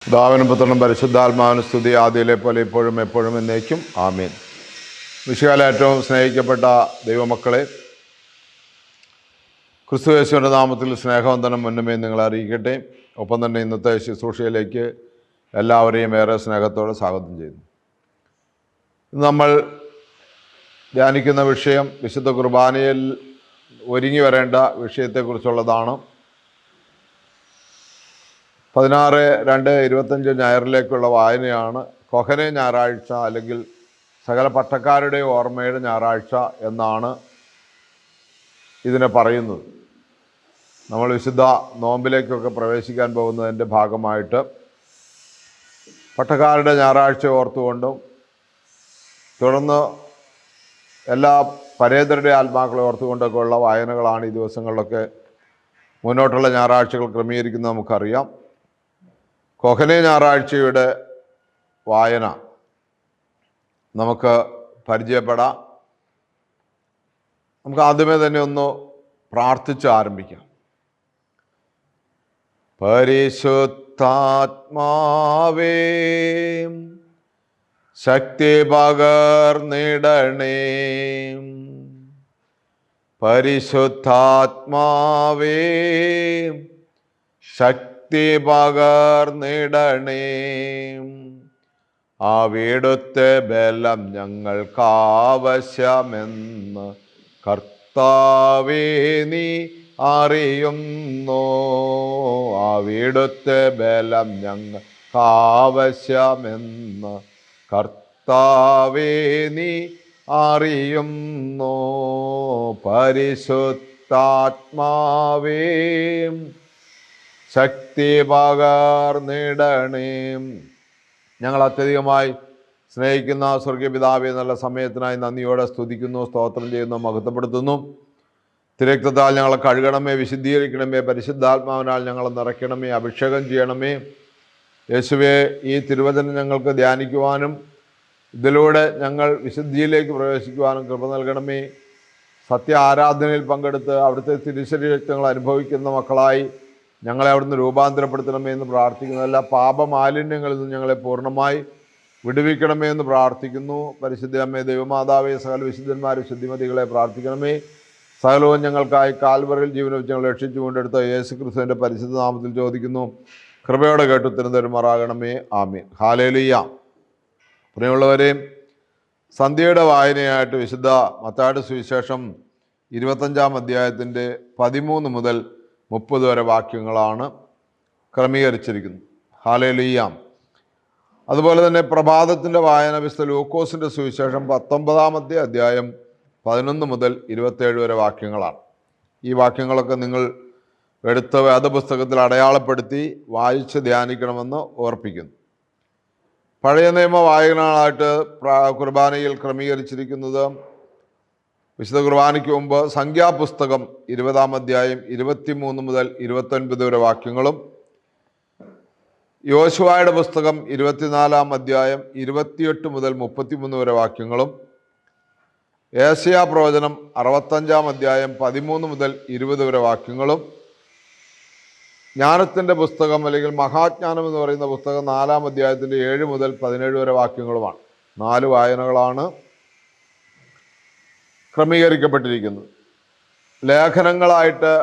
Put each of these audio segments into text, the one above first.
പിതാവിനും പുത്രനും പരിശുദ്ധാത്മാവിനും സ്തുതി, ആദിയിലെ പോലെ ഇപ്പോഴും എപ്പോഴും എന്നേക്കും ആമേൻ. വിശുകാല ഏറ്റവും സ്നേഹിക്കപ്പെട്ട ദൈവമക്കളെ, ക്രിസ്തുയേശുവിൻ്റെ നാമത്തിൽ സ്നേഹവന്ദനം മുന്നമേ നിങ്ങളെ അറിയിക്കട്ടെ. ഒപ്പം തന്നെ ഇന്നത്തെ ശുശ്രൂഷയിലേക്ക് എല്ലാവരെയും ഏറെ സ്നേഹത്തോടെ സ്വാഗതം ചെയ്യുന്നു. നമ്മൾ ധ്യാനിക്കുന്ന വിഷയം വിശുദ്ധ കുർബാനയിൽ ഒരുങ്ങി വരേണ്ട വിഷയത്തെക്കുറിച്ചുള്ളതാണ്. 16/2/25 ഞായറിലേക്കുള്ള വായനയാണ് കൊഹനെ ഞായറാഴ്ച, അല്ലെങ്കിൽ സകല പട്ടക്കാരുടെ ഓർമ്മയുടെ ഞായറാഴ്ച എന്നാണ് ഇതിനെ പറയുന്നത്. നമ്മൾ വിശുദ്ധ നോമ്പിലേക്കൊക്കെ പ്രവേശിക്കാൻ പോകുന്നതിൻ്റെ ഭാഗമായിട്ട് പട്ടക്കാരുടെ ഞായറാഴ്ച ഓർത്തുകൊണ്ടും തുടർന്ന് എല്ലാ പരേതരുടെ ആത്മാക്കളെ ഓർത്തുകൊണ്ടൊക്കെ ഉള്ള വായനകളാണ് ഈ ദിവസങ്ങളിലൊക്കെ മുന്നോട്ടുള്ള ഞായറാഴ്ചകൾ ക്രമീകരിക്കുന്നത് നമുക്കറിയാം. കൊഹനെ ഞായറാഴ്ചയുടെ വായന നമുക്ക് പരിചയപ്പെടാം. നമുക്ക് ആദ്യമേ തന്നെ ഒന്ന് പ്രാർത്ഥിച്ച് ആരംഭിക്കാം. പരിശുദ്ധാത്മാവേ, ശക്തി പകർന്നിടണേ. പരിശുദ്ധാത്മാവേ, ശക്തി പകർന്നിടണേ. അവിടുത്തെ ബലം ഞങ്ങൾക്കാവശ്യമെന്ന് കർത്താവേ നീ അറിയുന്നു. അവിടുത്തെ ബലം ഞങ്ങൾക്കാവശ്യമെന്ന് കർത്താവേ നീ അറിയുന്നു. പരിശുദ്ധാത്മാവേ, ശക്തി പകർന്നിടണേ. ഞങ്ങൾ അത്യധികമായി സ്നേഹിക്കുന്ന സ്വർഗീയ പിതാവേ, നല്ല സമയത്തിനായി നന്ദിയോടെ സ്തുതിക്കുന്നു, സ്തോത്രം ചെയ്യുന്നു, മഹത്വപ്പെടുത്തുന്നു. തിരക്തത്താൽ ഞങ്ങളെ കഴുകണമേ, വിശുദ്ധീകരിക്കണമേ, പരിശുദ്ധാത്മാവിനാൽ ഞങ്ങളെ നിറയ്ക്കണമേ, അഭിഷേകം ചെയ്യണമേ. യേശുവേ, ഈ തിരുവചനം ഞങ്ങൾക്ക് ധ്യാനിക്കുവാനും ഇതിലൂടെ ഞങ്ങൾ വിശുദ്ധിയിലേക്ക് പ്രവേശിക്കുവാനും കൃപ നൽകണമേ. സത്യ ആരാധനയിൽ പങ്കെടുത്ത് അവിടുത്തെ തിരുശരീരങ്ങൾ അനുഭവിക്കുന്ന മക്കളായി ഞങ്ങളെ അവിടുന്ന് രൂപാന്തരപ്പെടുത്തണമേ എന്ന് പ്രാർത്ഥിക്കുന്നു. എല്ലാ പാപമാലിന്യങ്ങളിൽ നിന്ന് ഞങ്ങളെ പൂർണ്ണമായി വിടുവിക്കണമേ എന്ന് പ്രാർത്ഥിക്കുന്നു. പരിശുദ്ധ അമ്മേ, ദൈവമാതാവേ, സകല വിശുദ്ധന്മാരും ശുദ്ധിമതികളെ പ്രാർത്ഥിക്കണമേ. സകലവും ഞങ്ങൾക്കായി കാൽവറിയിൽ ജീവൻ വെച്ച് ഞങ്ങൾ രക്ഷിച്ചു കൊണ്ടെടുത്ത യേശു ക്രിസ്തുവിൻ്റെ പരിശുദ്ധ നാമത്തിൽ ചോദിക്കുന്നു. കൃപയോടെ കേട്ട് ഉത്തരം തരുമാറാകണമേ. ആമീൻ. ഹല്ലേലൂയ. പ്രിയമുള്ളവരെ, സന്ധ്യയുടെ വായനയായിട്ട് വിശുദ്ധ മത്തായിയുടെ സുവിശേഷം 25-ാം അധ്യായത്തിൻ്റെ 13 മുതൽ 30 വരെ വാക്യങ്ങളാണ് ക്രമീകരിച്ചിരിക്കുന്നത്. ഹല്ലേലൂയ. അതുപോലെ തന്നെ പ്രഭാതത്തിൻ്റെ വായന വിശുദ്ധ ലൂക്കോസിൻ്റെ സുവിശേഷം 19-ാമത്തെ അധ്യായം 11 മുതൽ 27 വരെ വാക്യങ്ങളാണ്. ഈ വാക്യങ്ങളൊക്കെ നിങ്ങൾ എടുത്ത വേദപുസ്തകത്തിൽ അടയാളപ്പെടുത്തി വായിച്ച് ധ്യാനിക്കണമെന്ന് ഓർപ്പിക്കുന്നു. പഴയ നിയമ വായനകളായിട്ട് കുർബാനയിൽ ക്രമീകരിച്ചിരിക്കുന്നത് വിശുദ്ധ കുർബാനയ്ക്ക് മുമ്പ് സംഖ്യാപുസ്തകം 20-ാം അധ്യായം 23 മുതൽ 29 വരെ വാക്യങ്ങളും, യോശുവയുടെ പുസ്തകം 24-ാം അധ്യായം 28 മുതൽ 33 വരെ വാക്യങ്ങളും, ഏശയ്യാ പ്രവചനം 65-ാം അധ്യായം 13 മുതൽ 20 വരെ വാക്യങ്ങളും, ജ്ഞാനത്തിൻ്റെ പുസ്തകം അല്ലെങ്കിൽ മഹാജ്ഞാനം എന്ന് പറയുന്ന പുസ്തകം 4-ാം അധ്യായത്തിൻ്റെ 7 മുതൽ 17 വരെ വാക്യങ്ങളുമാണ്. 4 വായനകളാണ് ക്രമീകരിക്കപ്പെട്ടിരിക്കുന്നത്. ലേഖനങ്ങളായിട്ട്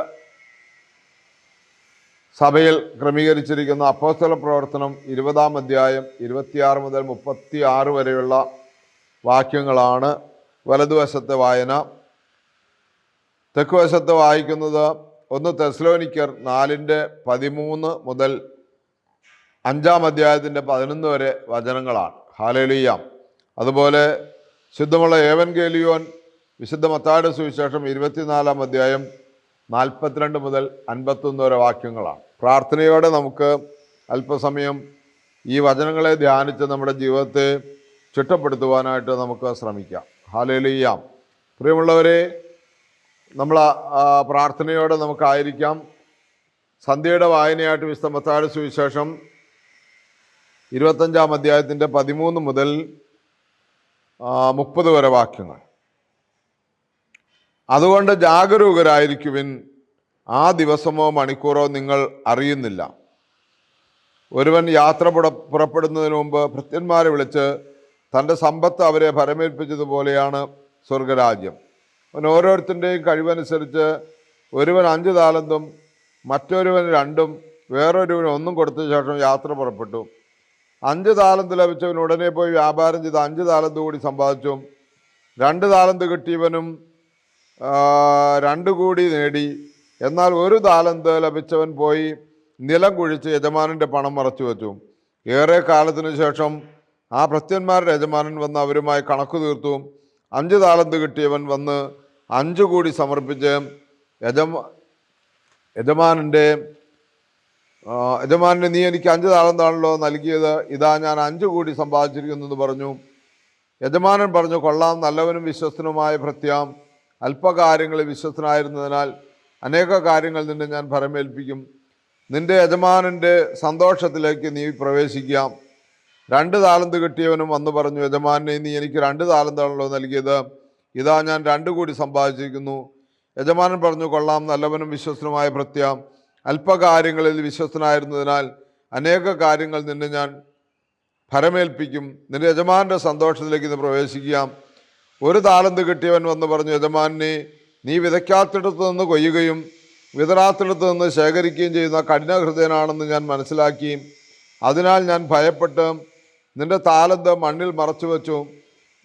സഭയിൽ ക്രമീകരിച്ചിരിക്കുന്ന അപ്പോസ്തല പ്രവർത്തനം 20-ാം അധ്യായം 26 മുതൽ 36 വരെയുള്ള വാക്യങ്ങളാണ് വലതുവശത്തെ വായന. തെക്കുവശത്ത് വായിക്കുന്നത് 1 തെസ്സലോനിക്കർ 4:13 മുതൽ 5-ാം അധ്യായത്തിൻ്റെ 11 വരെ വചനങ്ങളാണ്. ഹല്ലേലൂയ. അതുപോലെ ശുദ്ധമുള്ള ഏവൻഗേലിയോൻ വിശുദ്ധ മത്തായിയുടെ സുവിശേഷം 24-ാം അധ്യായം 42 മുതൽ 51 വരെ വാക്യങ്ങളാണ്. പ്രാർത്ഥനയോടെ നമുക്ക് അല്പസമയം ഈ വചനങ്ങളെ ധ്യാനിച്ച് നമ്മുടെ ജീവിതത്തെ ചിട്ടപ്പെടുത്തുവാനായിട്ട് നമുക്ക് ശ്രമിക്കാം. ഹല്ലേലൂയ. പ്രിയമുള്ളവരെ, നമ്മൾ പ്രാർത്ഥനയോടെ നമുക്കായിരിക്കാം. സന്ധ്യയുടെ വായനയായിട്ട് വിശുദ്ധ മത്തായിയുടെ സുവിശേഷം 25-ാം അധ്യായത്തിൻ്റെ 13 മുതൽ 30 വരെ വാക്യങ്ങൾ. അതുകൊണ്ട് ജാഗരൂകരായിരിക്കുവിൻ, ആ ദിവസമോ മണിക്കൂറോ നിങ്ങൾ അറിയുന്നില്ല. ഒരുവൻ യാത്ര പുറപ്പെടുന്നതിന് മുമ്പ് ഭൃത്യന്മാരെ വിളിച്ച് തൻ്റെ സമ്പത്ത് അവരെ ഭരമേൽപ്പിച്ചതുപോലെയാണ് സ്വർഗരാജ്യം. അവൻ ഓരോരുത്തൻ്റെയും കഴിവനുസരിച്ച് ഒരുവൻ 5 താലന്തും മറ്റൊരുവൻ 2ഉം വേറൊരുവന് 1 കൊടുത്ത ശേഷം യാത്ര പുറപ്പെട്ടു. 5 താലന്ത് ലഭിച്ചവൻ ഉടനെ പോയി വ്യാപാരം ചെയ്ത് 5 താലന്ത് കൂടി സമ്പാദിച്ചു. 2 താലന്ത് കിട്ടിയവനും 2 കൂടി നേടി. എന്നാൽ 1 താലന്ത് ലഭിച്ചവൻ പോയി നിലം കുഴിച്ച് യജമാനൻ്റെ പണം മറച്ചു വെച്ചു. ഏറെ കാലത്തിനു ശേഷം ആ ഭൃത്യന്മാരുടെ യജമാനൻ വന്ന് അവരുമായി കണക്ക് തീർത്തു. 5 താലന്ത് കിട്ടിയവൻ വന്ന് 5 കൂടി സമർപ്പിച്ച് യജമാനന് നീ എനിക്ക് 5 താലന്താണല്ലോ നൽകിയത്, ഇതാ ഞാൻ 5 കൂടി സമ്പാദിച്ചിരിക്കുന്നു എന്ന് പറഞ്ഞു. യജമാനൻ പറഞ്ഞു, കൊള്ളാം, നല്ലവനും വിശ്വസ്തനുമായ ഭൃത്യം. അല്പകാര്യങ്ങളിൽ വിശ്വസ്തനായിരുന്നതിനാൽ അനേക കാര്യങ്ങൾ നിന്നെ ഞാൻ ഭരമേൽപ്പിക്കും. നിന്റെ യജമാനൻ്റെ സന്തോഷത്തിലേക്ക് നീ പ്രവേശിക്കാം. 2 താലന്ത് കിട്ടിയവനും വന്നു പറഞ്ഞു, യജമാനെ നീ എനിക്ക് 2 താലന്താണല്ലോ നൽകിയത്, ഇതാ ഞാൻ 2 കൂടി സമ്പാദിച്ചിരിക്കുന്നു. യജമാനൻ പറഞ്ഞു, കൊള്ളാം, നല്ലവനും വിശ്വസ്തനുമായ ഭൃത്യം. അല്പകാര്യങ്ങളിൽ വിശ്വസ്തനായിരുന്നതിനാൽ അനേക കാര്യങ്ങൾ നിന്നെ ഞാൻ ഭരമേൽപ്പിക്കും. നിന്റെ യജമാനൻ്റെ സന്തോഷത്തിലേക്ക് നീ പ്രവേശിക്കാം. 1 താലന്ത് കിട്ടിയവൻ വന്ന് പറഞ്ഞു, യജമാനെ നീ വിതയ്ക്കാത്തിടത്ത് നിന്ന് കൊയ്യുകയും വിതറാത്തിടത്ത് നിന്ന് ശേഖരിക്കുകയും ചെയ്യുന്ന കഠിനഹൃദയനാണെന്ന് ഞാൻ മനസ്സിലാക്കി. അതിനാൽ ഞാൻ ഭയപ്പെട്ട് നിന്റെ താലന്ത് മണ്ണിൽ മറച്ചു വെച്ചു.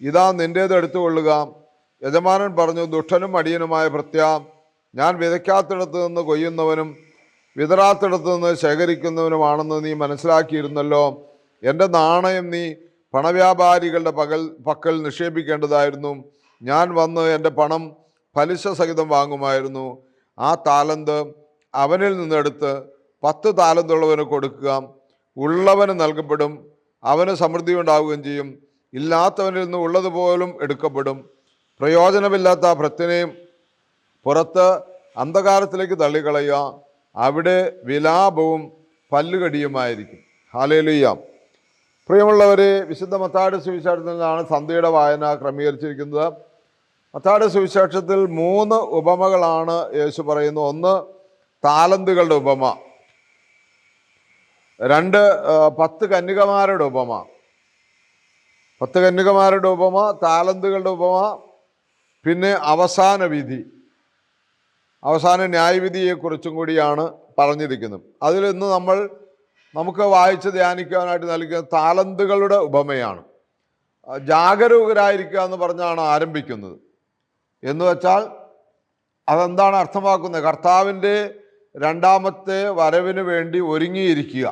ഇതാ നിൻ്റേത് എടുത്തുകൊള്ളുക. യജമാനൻ പറഞ്ഞു, ദുഷ്ടനും അടിയനുമായ ഭൃത്യം, ഞാൻ വിതയ്ക്കാത്തിടത്ത് നിന്ന് കൊയ്യുന്നവനും വിതറാത്തിടത്ത് നിന്ന് ശേഖരിക്കുന്നവനുമാണെന്ന് നീ മനസ്സിലാക്കിയിരുന്നല്ലോ. എൻ്റെ നാണയം നീ പണവ്യാപാരികളുടെ പക്കൽ നിക്ഷേപിക്കേണ്ടതായിരുന്നു. ഞാൻ വന്ന് എൻ്റെ പണം പലിശ സഹിതം വാങ്ങുമായിരുന്നു. ആ താലന്ത് അവനിൽ നിന്നെടുത്ത് 10 താലന്തുള്ളവന് കൊടുക്കുക. ഉള്ളവന് നൽകപ്പെടും, അവന് സമൃദ്ധി ഉണ്ടാവുകയും ചെയ്യും. ഇല്ലാത്തവനിൽ നിന്ന് ഉള്ളതുപോലും എടുക്കപ്പെടും. പ്രയോജനമില്ലാത്ത ആ ഭൃത്യനെയും പുറത്ത് അന്ധകാരത്തിലേക്ക് തള്ളിക്കളയുക. അവിടെ വിലാപവും പല്ലുകടിയുമായിരിക്കും. ഹല്ലേലൂയ. പ്രിയമുള്ളവരെ, വിശുദ്ധ മത്തായിയുടെ സുവിശേഷത്തിൽ നിന്നാണ് സന്ധ്യയുടെ വായന ക്രമീകരിച്ചിരിക്കുന്നത്. മത്തായിയുടെ സുവിശേഷത്തിൽ 3 ഉപമകളാണ് യേശു പറയുന്നത്. 1 താലന്തുകളുടെ ഉപമ, 2 10 കന്യകമാരുടെ ഉപമ, 10 കന്യകമാരുടെ ഉപമ, താലന്തുകളുടെ ഉപമ, പിന്നെ അവസാന വിധി, അവസാന ന്യായവിധിയെക്കുറിച്ചും കൂടിയാണ് പറഞ്ഞിരിക്കുന്നത്. അതിൽ ഇന്ന് നമുക്ക് വായിച്ച് ധ്യാനിക്കാനായിട്ട് നൽകിയ താലന്തുകളുടെ ഉപമയാണ്. ജാഗരൂകരായിരിക്കുക എന്ന് പറഞ്ഞാണ് ആരംഭിക്കുന്നത്. എന്ന് വെച്ചാൽ അതെന്താണ് അർത്ഥമാക്കുന്നത്? കർത്താവിൻ്റെ 2ാമത്തെ വരവിന് വേണ്ടി ഒരുങ്ങിയിരിക്കുക,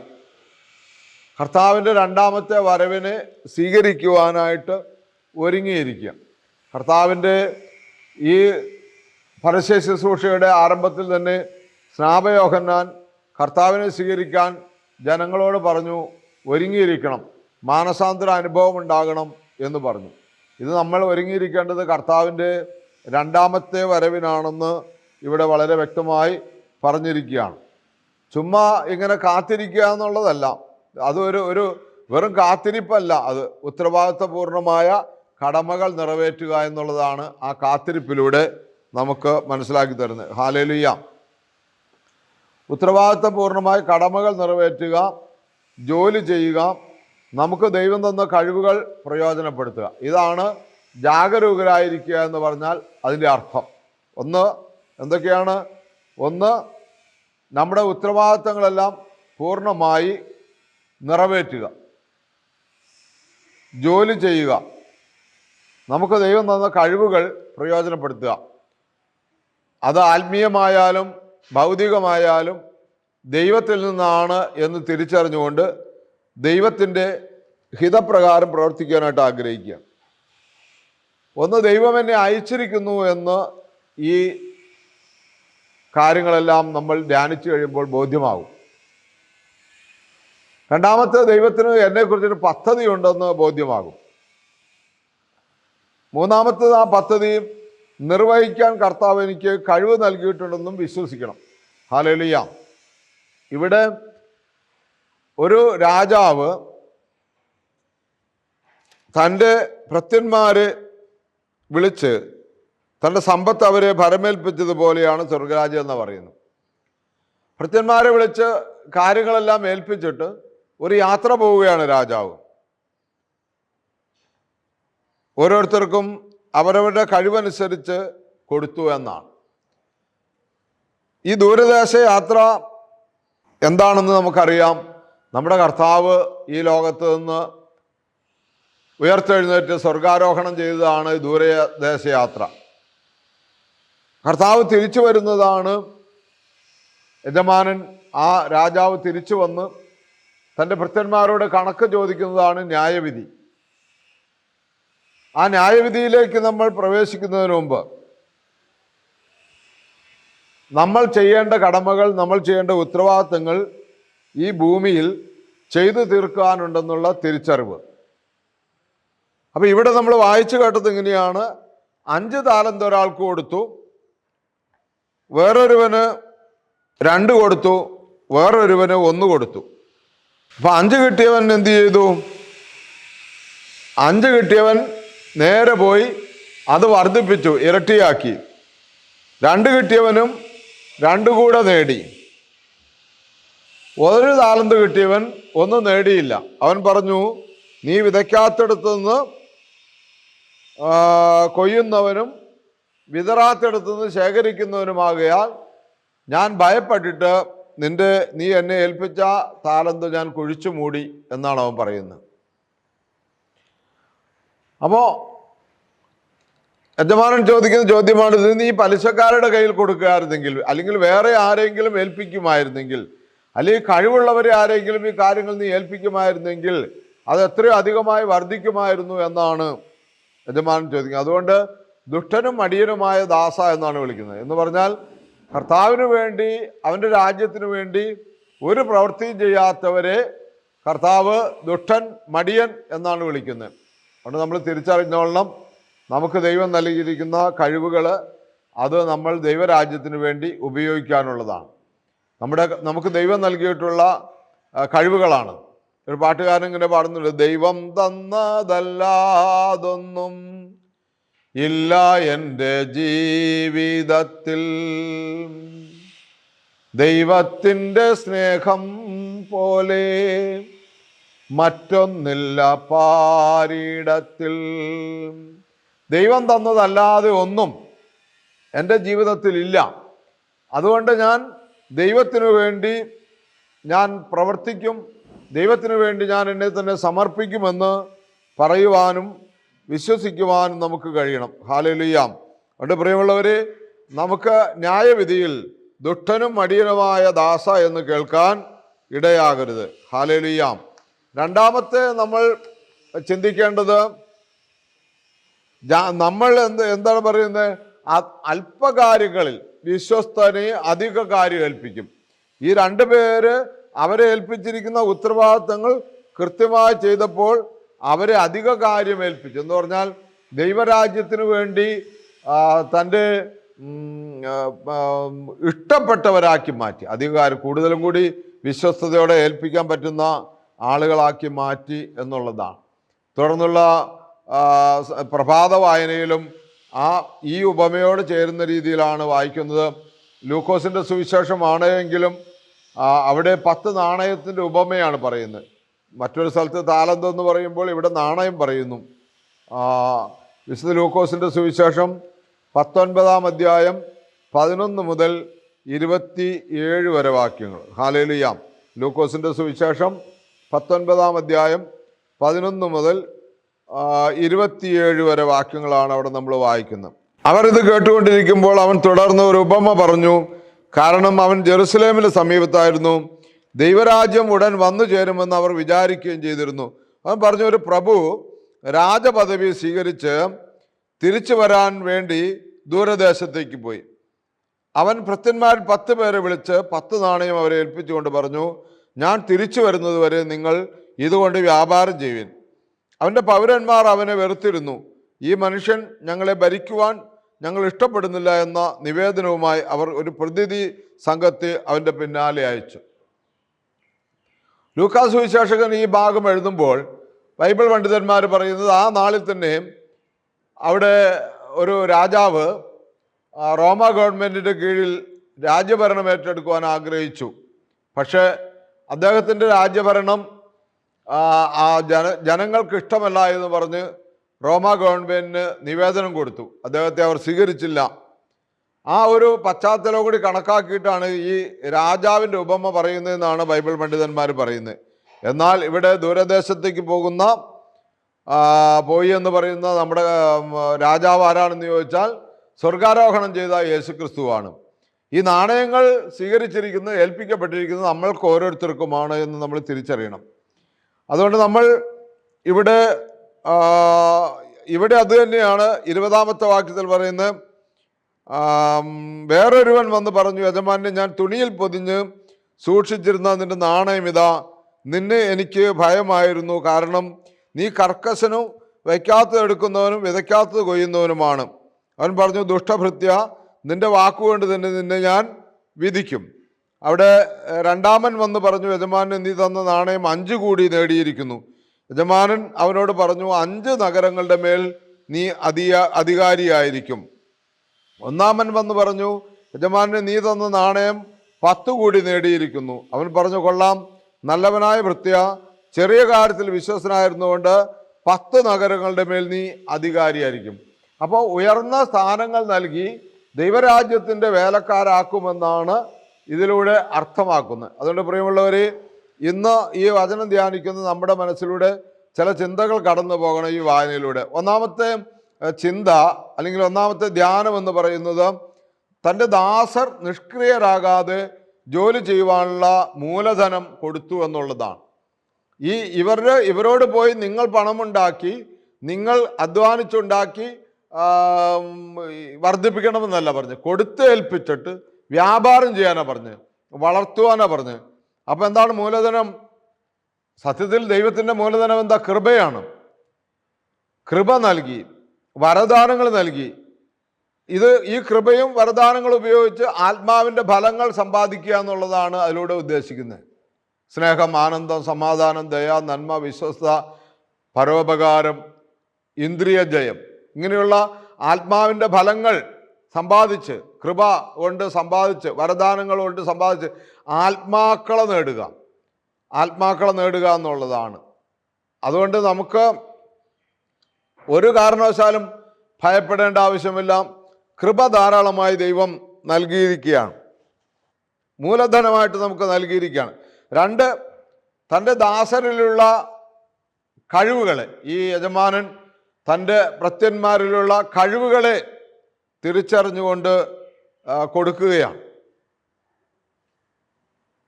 കർത്താവിൻ്റെ 2ാമത്തെ വരവിനെ സ്വീകരിക്കുവാനായിട്ട് ഒരുങ്ങിയിരിക്കുക. കർത്താവിൻ്റെ ഈ പരസ്യ ശുശ്രൂഷയുടെ ആരംഭത്തിൽ തന്നെ സ്നാപകയോഹന്നാൻ കർത്താവിനെ സ്വീകരിക്കാൻ ജനങ്ങളോട് പറഞ്ഞു, ഒരുങ്ങിയിരിക്കണം, മാനസാന്തര അനുഭവം ഉണ്ടാകണം എന്ന് പറഞ്ഞു. ഇത് നമ്മൾ ഒരുങ്ങിയിരിക്കേണ്ടത് കർത്താവിൻ്റെ 2ാമത്തെ വരവിനാണെന്ന് ഇവിടെ വളരെ വ്യക്തമായി പറഞ്ഞിരിക്കുകയാണ്. ചുമ്മാ ഇങ്ങനെ കാത്തിരിക്കുക എന്നുള്ളതല്ല, അത് ഒരു വെറും കാത്തിരിപ്പല്ല, അത് ഉത്തരവാദിത്വപൂർണമായ കടമകൾ നിറവേറ്റുക എന്നുള്ളതാണ് ആ കാത്തിരിപ്പിലൂടെ നമുക്ക് മനസ്സിലാക്കി തരുന്നത്. ഹല്ലേലൂയ. ഉത്തരവാദിത്വപൂർണമായ കടമകൾ നിറവേറ്റുക, ജോലി ചെയ്യുക, നമുക്ക് ദൈവം തന്ന കഴിവുകൾ പ്രയോജനപ്പെടുത്തുക. ഇതാണ് ജാഗരൂകരായിരിക്കുക എന്ന് പറഞ്ഞാൽ അതിൻ്റെ അർത്ഥം. എന്തൊക്കെയാണ്? 1, നമ്മുടെ ഉത്തരവാദിത്തങ്ങളെല്ലാം പൂർണ്ണമായി നിറവേറ്റുക, ജോലി ചെയ്യുക, നമുക്ക് ദൈവം തന്ന കഴിവുകൾ പ്രയോജനപ്പെടുത്തുക. അത് ആത്മീയമായാലും ഭൗതികമായാലും ദൈവത്തിൽ നിന്നാണ് എന്ന് തിരിച്ചറിഞ്ഞുകൊണ്ട് ദൈവത്തിൻ്റെ ഹിതപ്രകാരം പ്രവർത്തിക്കാനായിട്ട് ആഗ്രഹിക്കുക. 1, ദൈവം എന്നെ അയച്ചിരിക്കുന്നു എന്ന് ഈ കാര്യങ്ങളെല്ലാം നമ്മൾ ധ്യാനിച്ചു കഴിയുമ്പോൾ ബോധ്യമാകും. 2ാമത്തെ, ദൈവത്തിന് എന്നെക്കുറിച്ചൊരു പദ്ധതി ഉണ്ടെന്ന് ബോധ്യമാകും. 3ാമത്തേത്, ആ പദ്ധതി നിർവഹിക്കാൻ കർത്താവ് എനിക്ക് കഴിവ് നൽകിയിട്ടുണ്ടെന്നും വിശ്വസിക്കണം. ഹല്ലേലൂയ. ഇവിടെ ഒരു രാജാവ് തൻ്റെ ഭൃത്യന്മാരെ വിളിച്ച് തൻ്റെ സമ്പത്ത് അവരെ ഭരമേൽപ്പിച്ചതുപോലെയാണ് സ്വർഗരാജ്യം എന്ന് പറയുന്നത്. ഭൃത്യന്മാരെ വിളിച്ച് കാര്യങ്ങളെല്ലാം ഏൽപ്പിച്ചിട്ട് ഒരു യാത്ര പോവുകയാണ് രാജാവ്. ഓരോരുത്തർക്കും അവരവരുടെ കഴിവനുസരിച്ച് കൊടുത്തു എന്നാണ്. ഈ ദൂരദേശ യാത്ര എന്താണെന്ന് നമുക്കറിയാം. നമ്മുടെ കർത്താവ് ഈ ലോകത്ത് നിന്ന് ഉയർത്തെഴുന്നേറ്റ് സ്വർഗാരോഹണം ചെയ്തതാണ് ദൂരദേശയാത്ര. കർത്താവ് തിരിച്ചു വരുന്നതാണ്. യജമാനൻ, ആ രാജാവ് തിരിച്ചു വന്ന് തൻ്റെ ഭൃത്യന്മാരോട് കണക്ക് ചോദിക്കുന്നതാണ് ന്യായവിധി. ആ ന്യായവിധിയിലേക്ക് നമ്മൾ പ്രവേശിക്കുന്നതിന് മുമ്പ് നമ്മൾ ചെയ്യേണ്ട കടമകൾ, നമ്മൾ ചെയ്യേണ്ട ഉത്തരവാദിത്തങ്ങൾ ഈ ഭൂമിയിൽ ചെയ്തു തീർക്കാനുണ്ടെന്നുള്ള തിരിച്ചറിവ്. അപ്പം ഇവിടെ നമ്മൾ വായിച്ചു കേട്ടത് ഇങ്ങനെയാണ്: 5 താലന്ത് ഒരാൾക്ക് കൊടുത്തു, വേറൊരുവന് 2 കൊടുത്തു, വേറൊരുവന് 1 കൊടുത്തു. അപ്പം 5 കിട്ടിയവൻ എന്ത് ചെയ്തു? 5 കിട്ടിയവൻ നേരെ പോയി അത് വർദ്ധിപ്പിച്ചു, ഇരട്ടിയാക്കി. 2 കിട്ടിയവനും 2 കൂടെ നേടി. 1 താലന്ത് കിട്ടിയവൻ ഒന്നും നേടിയില്ല. അവൻ പറഞ്ഞു, നീ വിതയ്ക്കാത്തടത്തു നിന്ന് കൊയ്യുന്നവനും വിതറാത്തടത്തു നിന്ന് ശേഖരിക്കുന്നവനുമാകയാൽ ഞാൻ ഭയപ്പെട്ടിട്ട് നീ എന്നെ ഏൽപ്പിച്ച താലന്ത് ഞാൻ കുഴിച്ചു മൂടി എന്നാണ് അവൻ പറയുന്നത്. അപ്പോൾ യജമാനൻ ചോദിക്കുന്ന ചോദ്യമാണ്, ഇത് നീ പലിശക്കാരുടെ കയ്യിൽ കൊടുക്കുകയായിരുന്നെങ്കിൽ, അല്ലെങ്കിൽ വേറെ ആരെങ്കിലും ഏൽപ്പിക്കുമായിരുന്നെങ്കിൽ, അല്ലെങ്കിൽ കഴിവുള്ളവരെ ആരെങ്കിലും ഈ കാര്യങ്ങൾ നീ ഏൽപ്പിക്കുമായിരുന്നെങ്കിൽ അത് എത്രയോ അധികമായി വർദ്ധിക്കുമായിരുന്നു എന്നാണ് യജമാനൻ ചോദിക്കുന്നത്. അതുകൊണ്ട് ദുഷ്ടനും മടിയനുമായ ദാസ എന്നാണ് വിളിക്കുന്നത്. എന്ന് പറഞ്ഞാൽ കർത്താവിന് വേണ്ടി, അവൻ്റെ രാജ്യത്തിന് വേണ്ടി ഒരു പ്രവൃത്തിയും ചെയ്യാത്തവരെ കർത്താവ് ദുഷ്ടൻ, മടിയൻ എന്നാണ് വിളിക്കുന്നത്. അതുകൊണ്ട് നമ്മൾ തിരിച്ചറിഞ്ഞോളണം, നമുക്ക് ദൈവം നൽകിയിരിക്കുന്ന കഴിവുകൾ അത് നമ്മൾ ദൈവരാജ്യത്തിന് വേണ്ടി ഉപയോഗിക്കാനുള്ളതാണ്. നമുക്ക് ദൈവം നൽകിയിട്ടുള്ള കഴിവുകളാണ്. ഒരു പാട്ടുകാരൻ ഇങ്ങനെ പാടുന്നുണ്ട്: ദൈവം തന്നതല്ലാതൊന്നും ഇല്ല എൻ്റെ ജീവിതത്തിൽ, ദൈവത്തിൻ്റെ സ്നേഹം പോലെ മറ്റൊന്നില്ല പാരിടത്തിൽ. ദൈവം തന്നതല്ലാതെ ഒന്നും എൻ്റെ ജീവിതത്തിൽ ഇല്ല. അതുകൊണ്ട് ഞാൻ ദൈവത്തിനു വേണ്ടി ഞാൻ പ്രവർത്തിക്കും, ദൈവത്തിനു വേണ്ടി ഞാൻ എന്നെ തന്നെ സമർപ്പിക്കുമെന്ന് പറയുവാനും വിശ്വസിക്കുവാനും നമുക്ക് കഴിയണം. ഹല്ലേലൂയ. അതുകൊണ്ട് പ്രിയമുള്ളവരെ, നമുക്ക് ന്യായവിധിയിൽ ദുഷ്ടനും മടിയനുമായ ദാസ എന്ന് കേൾക്കാൻ ഇടയാകരുത്. ഹല്ലേലൂയ. രണ്ടാമത്തെ നമ്മൾ ചിന്തിക്കേണ്ടത്, നമ്മൾ എന്താണ് പറയുന്നത്? അല്പകാര്യങ്ങളിൽ വിശ്വസ്തനെ അധിക കാര്യം ഏൽപ്പിക്കും. ഈ 2 പേര് അവരെ ഏൽപ്പിച്ചിരിക്കുന്ന ഉത്തരവാദിത്തങ്ങൾ കൃത്യമായി ചെയ്തപ്പോൾ അവരെ അധിക കാര്യം ഏൽപ്പിച്ചു. എന്ന് പറഞ്ഞാൽ ദൈവരാജ്യത്തിന് വേണ്ടി തൻ്റെ ഇഷ്ടപ്പെട്ടവരാക്കി മാറ്റി. അധികാരം കൂടുതലും കൂടി വിശ്വസ്തയോടെ ഏൽപ്പിക്കാൻ പറ്റുന്ന ആളുകളാക്കി മാറ്റി എന്നുള്ളതാണ്. തുടർന്നുള്ള പ്രഭാത വായനയിലും ഈ ഉപമയോട് ചേരുന്ന രീതിയിലാണ് വായിക്കുന്നത്. ലൂക്കോസിൻ്റെ സുവിശേഷമാണ് എങ്കിലും അവിടെ 10 നാണയത്തിൻ്റെ ഉപമയാണ് പറയുന്നത്. മറ്റൊരു സ്ഥലത്ത് താലന്ത് എന്ന് പറയുമ്പോൾ ഇവിടെ നാണയം പറയുന്നു. വിശുദ്ധ ലൂക്കോസിൻ്റെ സുവിശേഷം 19-ാം അധ്യായം 11 മുതൽ 27 വരെ വാക്യങ്ങൾ. ഹല്ലേലൂയ. ലൂക്കോസിൻ്റെ സുവിശേഷം 19-ാം അധ്യായം 11 മുതൽ 27 വരെ വാക്യങ്ങളാണ് അവിടെ നമ്മൾ വായിക്കുന്നത്. അവർ ഇത് കേട്ടുകൊണ്ടിരിക്കുമ്പോൾ അവൻ തുടർന്ന് ഒരു ഉപമ പറഞ്ഞു. കാരണം അവൻ ജെറുസലേമിന് സമീപത്തായിരുന്നു. ദൈവരാജ്യം ഉടൻ വന്നു ചേരുമെന്ന് അവർ വിചാരിക്കുകയും ചെയ്തിരുന്നു. അവൻ പറഞ്ഞു, ഒരു പ്രഭു രാജപദവി സ്വീകരിച്ച് തിരിച്ചു വരാൻ വേണ്ടി ദൂരദേശത്തേക്ക് പോയി. അവൻ ഭൃത്യന്മാരിൽ 10 പേരെ വിളിച്ച് 10 നാണയം അവരെ ഏൽപ്പിച്ചുകൊണ്ട് പറഞ്ഞു, ഞാൻ തിരിച്ചു വരുന്നത് വരെ നിങ്ങൾ ഇതുകൊണ്ട് വ്യാപാരം ചെയ്യുവിൻ. അവൻ്റെ പൗരന്മാർ അവനെ വെറുത്തിരുന്നു. ഈ മനുഷ്യൻ ഞങ്ങളെ ഭരിക്കുവാൻ ഞങ്ങൾ ഇഷ്ടപ്പെടുന്നില്ല എന്ന നിവേദനവുമായി അവർ ഒരു പ്രതിനിധി സംഘത്തെ അവൻ്റെ പിന്നാലെ അയച്ചു. ലൂക്കാസ് സുവിശേഷകൻ ഈ ഭാഗം എഴുതുമ്പോൾ ബൈബിൾ പണ്ഡിതന്മാർ പറയുന്നത്, ആ നാളിൽ തന്നെ അവിടെ ഒരു രാജാവ് റോമ ഗവൺമെൻറ്റിൻ്റെ കീഴിൽ രാജ്യഭരണം ഏറ്റെടുക്കുവാൻ ആഗ്രഹിച്ചു. പക്ഷേ അദ്ദേഹത്തിൻ്റെ രാജ്യഭരണം ആ ജനങ്ങൾക്ക് ഇഷ്ടമല്ല എന്ന് പറഞ്ഞ് റോമ ഗവൺമെൻറ്റിന് നിവേദനം കൊടുത്തു. അദ്ദേഹത്തെ അവർ സ്വീകരിച്ചില്ല. ആ ഒരു പശ്ചാത്തലം കൂടി കണക്കാക്കിയിട്ടാണ് ഈ രാജാവിൻ്റെ ഉപമ പറയുന്നതെന്നാണ് ബൈബിൾ പണ്ഡിതന്മാർ പറയുന്നത്. എന്നാൽ ഇവിടെ ദൂരദേശത്തേക്ക് പോയി എന്ന് പറയുന്ന നമ്മുടെ രാജാവ് ആരാണെന്ന് ചോദിച്ചാൽ സ്വർഗാരോഹണം ചെയ്ത യേശുക്രിസ്തുവാണ്. ഈ നാണയങ്ങൾ സ്വീകരിച്ചിരിക്കുന്നത്, ഏൽപ്പിക്കപ്പെട്ടിരിക്കുന്നത് നമ്മൾക്ക് ഓരോരുത്തർക്കുമാണ് എന്ന് നമ്മൾ തിരിച്ചറിയണം. അതുകൊണ്ട് നമ്മൾ ഇവിടെ അത് തന്നെയാണ് 20-ാമത്തെ വാക്യത്തിൽ പറയുന്നത്. വേറൊരുവൻ വന്ന് പറഞ്ഞു, യജമാനെ, ഞാൻ തുണിയിൽ പൊതിഞ്ഞ് സൂക്ഷിച്ചിരുന്ന നിന്റെ നാണയം ഇതാ. നിന്നെ എനിക്ക് ഭയമായിരുന്നു, കാരണം നീ കർക്കശനും വയ്ക്കാത്തത് എടുക്കുന്നവനും വിതയ്ക്കാത്തത് കൊയ്യുന്നവനുമാണ്. അവൻ പറഞ്ഞു, ദുഷ്ടഭൃത്യ, നിന്റെ വാക്കുകൊണ്ട് തന്നെ നിന്നെ ഞാൻ വിധിക്കും. അവിടെ രണ്ടാമൻ വന്ന് പറഞ്ഞു, യജമാനൻ, നീ തന്ന നാണയം 5 കൂടി നേടിയിരിക്കുന്നു. യജമാനൻ അവനോട് പറഞ്ഞു, 5 നഗരങ്ങളുടെ മേൽ നീ അധികാരിയായിരിക്കും. ഒന്നാമൻ വന്ന് പറഞ്ഞു, യജമാനന്, നീ തന്ന നാണയം 10 കൂടി നേടിയിരിക്കുന്നു. അവൻ പറഞ്ഞു, കൊള്ളാം, നല്ലവനായ ഭൃത്യ, ചെറിയ കാര്യത്തിൽ വിശ്വസനായിരുന്നുകൊണ്ട് 10 നഗരങ്ങളുടെ മേൽ നീ അധികാരിയായിരിക്കും. അപ്പോൾ ഉയർന്ന സ്ഥാനങ്ങൾ നൽകി ദൈവരാജ്യത്തിൻ്റെ വേലക്കാരാക്കുമെന്നാണ് ഇതിലൂടെ അർത്ഥമാക്കുന്നത്. അതുകൊണ്ട് പ്രിയമുള്ളവരെ, ഇന്ന് ഈ വചനം ധ്യാനിക്കുന്ന നമ്മുടെ മനസ്സിലൂടെ ചില ചിന്തകൾ കടന്നു പോകണം ഈ വായനയിലൂടെ. ഒന്നാമത്തെ ചിന്ത അല്ലെങ്കിൽ ഒന്നാമത്തെ ധ്യാനം എന്ന് പറയുന്നത് തൻ്റെ ദാസർ നിഷ്ക്രിയരാകാതെ ജോലി ചെയ്യുവാനുള്ള മൂലധനം കൊടുത്തു എന്നുള്ളതാണ്. ഇവരോട് പോയി നിങ്ങൾ പണമുണ്ടാക്കി, നിങ്ങൾ അധ്വാനിച്ചുണ്ടാക്കി വർദ്ധിപ്പിക്കണമെന്നല്ല പറഞ്ഞ്, കൊടുത്തേൽപ്പിച്ചിട്ട് വ്യാപാരം ചെയ്യാനാണ് പറഞ്ഞ്, വളർത്തുവാനാണ് പറഞ്ഞ്. അപ്പം എന്താണ് മൂലധനം? സത്യത്തിൽ ദൈവത്തിൻ്റെ മൂലധനം എന്താ? കൃപയാണ്. കൃപ നൽകി, വരദാനങ്ങൾ നൽകി. ഈ കൃപയും വരദാനങ്ങളും ഉപയോഗിച്ച് ആത്മാവിൻ്റെ ഫലങ്ങൾ സമ്പാദിക്കുക എന്നുള്ളതാണ് അതിലൂടെ ഉദ്ദേശിക്കുന്നത്. സ്നേഹം, ആനന്ദം, സമാധാനം, ദയ, നന്മ, വിശ്വസ്ത, പരോപകാരം, ഇന്ദ്രിയ ജയം, ഇങ്ങനെയുള്ള ആത്മാവിൻ്റെ ഫലങ്ങൾ സമ്പാദിച്ച്, കൃപ കൊണ്ട് സമ്പാദിച്ച്, വരദാനങ്ങൾ കൊണ്ട് സമ്പാദിച്ച് ആത്മാക്കളെ നേടുക എന്നുള്ളതാണ്. അതുകൊണ്ട് നമുക്ക് ഒരു കാരണവശാലും ഭയപ്പെടേണ്ട ആവശ്യമില്ല. കൃപ ധാരാളമായി ദൈവം നൽകിയിരിക്കുകയാണ്, മൂലധനമായിട്ട് നമുക്ക് നൽകിയിരിക്കുകയാണ്. 2, തൻ്റെ ദാസരിലുള്ള കഴിവുകളെ, ഈ യജമാനൻ തൻ്റെ ഭൃത്യന്മാരിലുള്ള കഴിവുകളെ തിരിച്ചറിഞ്ഞുകൊണ്ട് കൊടുക്കുകയാണ്.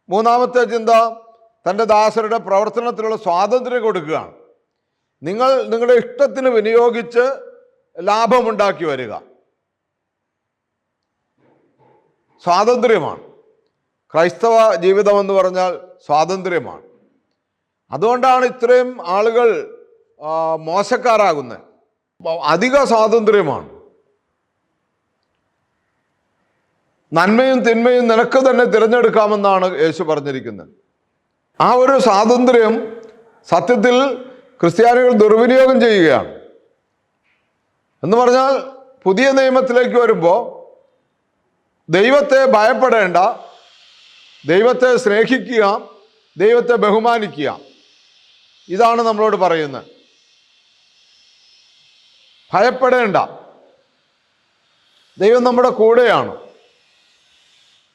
മൂന്നാമത്തെ ചിന്ത, തൻ്റെ ദാസരുടെ പ്രവർത്തനത്തിലുള്ള സ്വാതന്ത്ര്യം കൊടുക്കുകയാണ്. നിങ്ങൾ നിങ്ങളുടെ ഇഷ്ടത്തിന് വിനിയോഗിച്ച് ലാഭമുണ്ടാക്കി വരിക. സ്വാതന്ത്ര്യമാണ്. ക്രൈസ്തവ ജീവിതം എന്ന് പറഞ്ഞാൽ സ്വാതന്ത്ര്യമാണ്. അതുകൊണ്ടാണ് ഇത്രയും ആളുകൾ മോശക്കാരാകുന്നത്. അധിക സ്വാതന്ത്ര്യമാണ്. നന്മയും തിന്മയും നിനക്ക് തന്നെ തിരഞ്ഞെടുക്കാമെന്നാണ് യേശു പറഞ്ഞിരിക്കുന്നത്. ആ ഒരു സ്വാതന്ത്ര്യം സത്യത്തിൽ ക്രിസ്ത്യാനികൾ ദുർവിനിയോഗം ചെയ്യുകയാണ്. എന്ന് പറഞ്ഞാൽ പുതിയ നിയമത്തിലേക്ക് വരുമ്പോൾ ദൈവത്തെ ഭയപ്പെടേണ്ട, ദൈവത്തെ സ്നേഹിക്കുക, ദൈവത്തെ ബഹുമാനിക്കുക, ഇതാണ് നമ്മളോട് പറയുന്നത്. ഭയപ്പെടേണ്ട, ദൈവം നമ്മുടെ കൂടെയാണ്.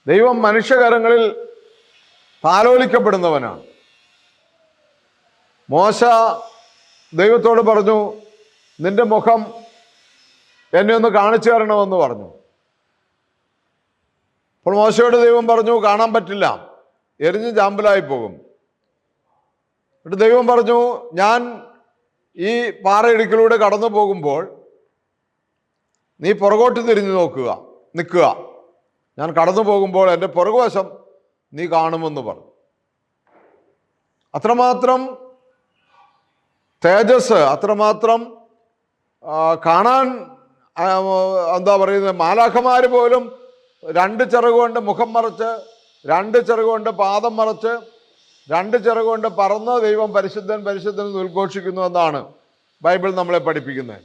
ദൈവം മനുഷ്യകരങ്ങളിൽ താലോലിക്കപ്പെടുന്നവനാണ്. മോശ ദൈവത്തോട് പറഞ്ഞു, നിന്റെ മുഖം എന്നെ ഒന്ന് കാണിച്ചു തരണമെന്ന് പറഞ്ഞു. അപ്പോൾ മോശയോട് ദൈവം പറഞ്ഞു, കാണാൻ പറ്റില്ല, എരിഞ്ഞ് ചാമ്പലായി പോകും. എന്നിട്ട് ദൈവം പറഞ്ഞു, ഞാൻ ഈ പാറയിടുക്കിലൂടെ കടന്നു പോകുമ്പോൾ നീ പുറകോട്ട് തിരിഞ്ഞു നിൽക്കുക, ഞാൻ കടന്നു പോകുമ്പോൾ എൻ്റെ പുറകുവശം നീ കാണുമെന്ന് പറഞ്ഞു. അത്രമാത്രം തേജസ്, അത്രമാത്രം കാണാൻ എന്താ പറയുന്നത്, മാലാഖമാർ പോലും 2 ചിറകുകൊണ്ട് മുഖം മറച്ച്, 2 ചിറകുകൊണ്ട് പാദം മറച്ച്, 2 ചിറകുകൊണ്ട് പറന്ന് ദൈവം പരിശുദ്ധൻ പരിശുദ്ധൻ എന്ന് ഉദ്ഘോഷിക്കുന്നു എന്നാണ് ബൈബിൾ നമ്മളെ പഠിപ്പിക്കുന്നത്.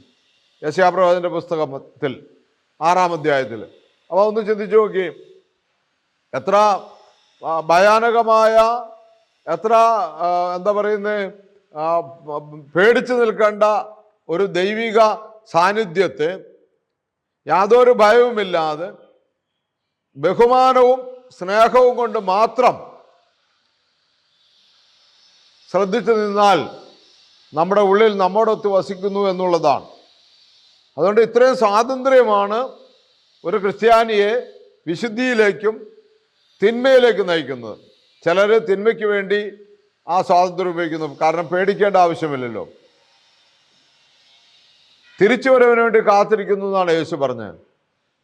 യെശയ്യാപ്രവാചകന്റെ പുസ്തകത്തിൽ 6-ാം അധ്യായത്തിൽ. അപ്പോൾ ഒന്ന് ചിന്തിച്ചു നോക്കി, എത്ര ഭയാനകമായ, എത്ര എന്താ പറയുന്നത്, പേടിച്ചു നിൽക്കേണ്ട ഒരു ദൈവിക സാന്നിധ്യത്തെ യാതൊരു ഭയവുമില്ലാതെ ബഹുമാനവും സ്നേഹവും കൊണ്ട് മാത്രം ശ്രദ്ധിച്ചു നിന്നാൽ നമ്മുടെ ഉള്ളിൽ നമ്മോടൊത്ത് വസിക്കുന്നു എന്നുള്ളതാണ്. അതുകൊണ്ട് ഇത്രയും സ്വാതന്ത്ര്യമാണ് ഒരു ക്രിസ്ത്യാനിയെ വിശുദ്ധിയിലേക്കും തിന്മയിലേക്കും നയിക്കുന്നത്. ചിലർ തിന്മയ്ക്ക് വേണ്ടി ആ സ്വാതന്ത്ര്യം ഉപയോഗിക്കുന്നു, കാരണം പേടിക്കേണ്ട ആവശ്യമില്ലല്ലോ. തിരിച്ചുവരവിന് വേണ്ടി കാത്തിരിക്കുന്നു എന്നാണ് യേശു പറഞ്ഞത്.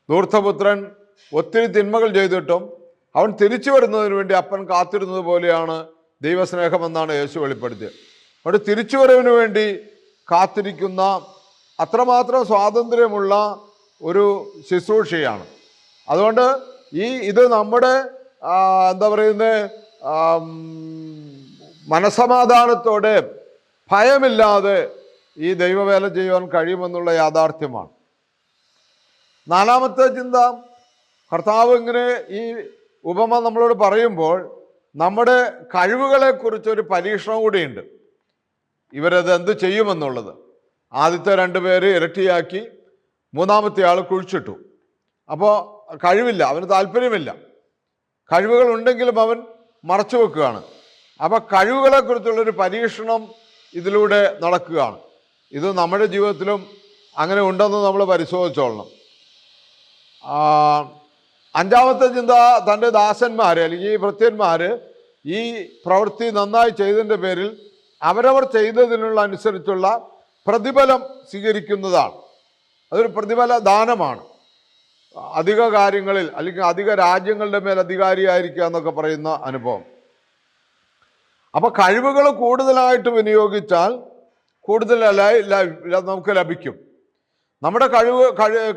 ധൂർത്തപുത്രൻ ഒത്തിരി തിന്മകൾ ചെയ്തിട്ടും അവൻ തിരിച്ചു വരുന്നതിന് വേണ്ടി അപ്പൻ കാത്തിരുന്നത് പോലെയാണ് ദൈവസ്നേഹമെന്നാണ് യേശു വെളിപ്പെടുത്തിയത്. അവിടെ തിരിച്ചുവരവിന് വേണ്ടി കാത്തിരിക്കുന്ന അത്രമാത്രം സ്വാതന്ത്ര്യമുള്ള ഒരു ശുശ്രൂഷയാണ്. അതുകൊണ്ട് ഇത് നമ്മുടെ എന്താ പറയുന്നത്, മനസമാധാനത്തോടെ ഭയമില്ലാതെ ഈ ദൈവവേല ചെയ്യുവാൻ കഴിയുമെന്നുള്ള യാഥാർത്ഥ്യമാണ്. നാലാമത്തെ ചിന്ത, കർത്താവ് ഇങ്ങനെ ഈ ഉപമ നമ്മളോട് പറയുമ്പോൾ നമ്മുടെ കഴിവുകളെക്കുറിച്ചൊരു പരീക്ഷണം കൂടിയുണ്ട്. ഇവരത് എന്ത് ചെയ്യുമെന്നുള്ളത്. ആദ്യത്തെ 2 പേര് ഇരട്ടിയാക്കി, മൂന്നാമത്തെ ആൾ കുഴിച്ചിട്ടു. അപ്പോൾ കഴിവില്ല, അവന് താല്പര്യമില്ല. കഴിവുകൾ ഉണ്ടെങ്കിലും അവൻ മറച്ചു വെക്കുകയാണ്. അപ്പോൾ കഴിവുകളെക്കുറിച്ചുള്ളൊരു പരീക്ഷണം ഇതിലൂടെ നടക്കുകയാണ്. ഇത് നമ്മുടെ ജീവിതത്തിലും അങ്ങനെ ഉണ്ടെന്ന് നമ്മൾ പരിശോധിച്ചോളണം. അഞ്ചാമത്തെ ചിന്ത, തൻ്റെ ദാസന്മാർ അല്ലെങ്കിൽ ഭൃത്യന്മാർ ഈ പ്രവൃത്തി നന്നായി ചെയ്തതിൻ്റെ പേരിൽ അവരവർ ചെയ്തതിനുള്ള അനുസരിച്ചുള്ള പ്രതിഫലം സ്വീകരിക്കുന്നതാണ്. അതൊരു പ്രതിഫല ദാനമാണ്. അധിക കാര്യങ്ങളിൽ അല്ലെങ്കിൽ അധിക രാജ്യങ്ങളുടെ മേൽ അധികാരിയായിരിക്കുക എന്നൊക്കെ പറയുന്ന അനുഭവം. അപ്പോൾ കഴിവുകൾ കൂടുതലായിട്ട് വിനിയോഗിച്ചാൽ കൂടുതൽ നമുക്ക് ലഭിക്കും. നമ്മുടെ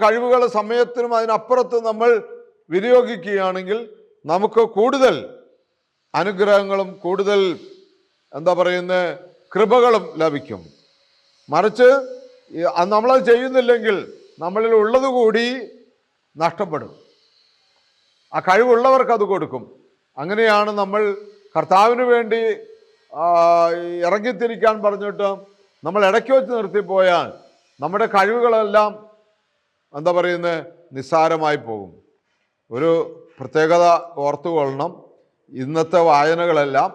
കഴിവുകൾ സമയത്തിനും അതിനപ്പുറത്ത് നമ്മൾ വിനിയോഗിക്കുകയാണെങ്കിൽ നമുക്ക് കൂടുതൽ അനുഗ്രഹങ്ങളും കൂടുതൽ എന്താ പറയുന്നത് കൃപകളും ലഭിക്കും. മറിച്ച് നമ്മളത് ചെയ്യുന്നില്ലെങ്കിൽ നമ്മളിൽ ഉള്ളത് കൂടി നഷ്ടപ്പെടും. ആ കഴിവുള്ളവർക്ക് അത് കൊടുക്കും. അങ്ങനെയാണ് നമ്മൾ കർത്താവിന് വേണ്ടി ഇറങ്ങിത്തിരിക്കാൻ പറഞ്ഞിട്ട് നമ്മൾ ഇടയ്ക്ക് വെച്ച് നിർത്തിപ്പോയാൽ നമ്മുടെ കഴിവുകളെല്ലാം എന്താ പറയുന്നത് നിസ്സാരമായി പോകും. ഒരു പ്രത്യേകത ഓർത്തുകൊള്ളണം. ഇന്നത്തെ വായനകളെല്ലാം